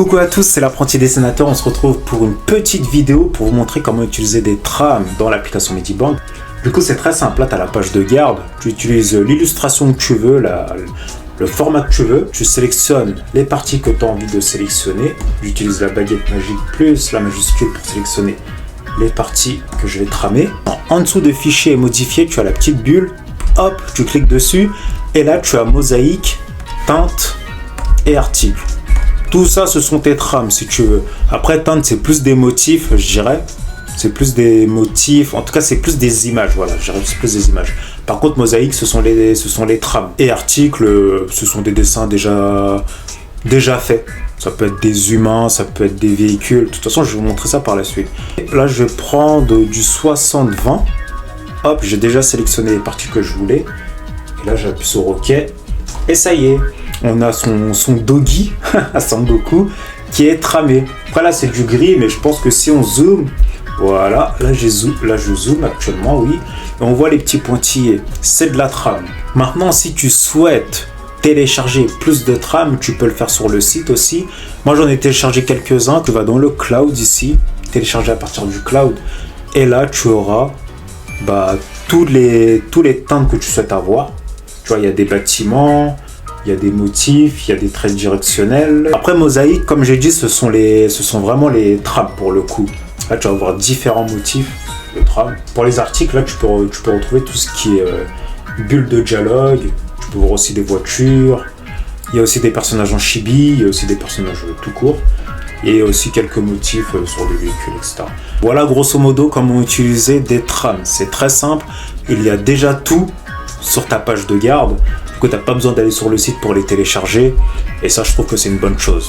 Coucou à tous, c'est l'apprenti dessinateur. On se retrouve pour une petite vidéo pour vous montrer comment utiliser des trames dans l'application Medibank. Du coup, c'est très simple. Là, tu as la page de garde. Tu utilises l'illustration que tu veux, le format que tu veux. Tu sélectionnes les parties que tu as envie de sélectionner. J'utilise la baguette magique plus la majuscule pour sélectionner les parties que je vais tramer. En dessous de fichier et modifier, tu as la petite bulle. Hop, tu cliques dessus. Et là, tu as mosaïque, teinte et article. Tout ça, ce sont tes trames, si tu veux. Après, teinte, c'est plus des motifs, je dirais. C'est plus des motifs. En tout cas, c'est plus des images. Voilà, je dirais que c'est plus des images. Par contre, mosaïque, ce sont les trames. Et articles, ce sont des dessins déjà faits. Ça peut être des humains, ça peut être des véhicules. De toute façon, je vais vous montrer ça par la suite. Là, je vais prendre du 60-20. Hop, j'ai déjà sélectionné les parties que je voulais. Et là, j'appuie sur OK. Et ça y est. On a son doggy, à Sangoku, qui est tramé. Après là, c'est du gris, mais je pense que si on zoome, voilà, là je zoome actuellement, oui. Et on voit les petits pointillés. C'est de la trame. Maintenant, si tu souhaites télécharger plus de trames, tu peux le faire sur le site aussi. Moi, j'en ai téléchargé quelques-uns. Tu vas dans le cloud ici, télécharger à partir du cloud. Et là, tu auras tous les teintes que tu souhaites avoir. Tu vois, il y a des bâtiments. Il y a des motifs, il y a des traits directionnels. Après, mosaïque, comme j'ai dit, ce sont vraiment les trames pour le coup. Là, tu vas avoir différents motifs de trames. Pour les articles, là, tu peux retrouver tout ce qui est bulles de dialogue. Tu peux voir aussi des voitures. Il y a aussi des personnages en chibi. Il y a aussi des personnages tout court. Et aussi quelques motifs sur des véhicules, etc. Voilà, grosso modo, comment utiliser des trames. C'est très simple. Il y a déjà tout sur ta page de garde. Que tu n'as pas besoin d'aller sur le site pour les télécharger, et ça je trouve que c'est une bonne chose.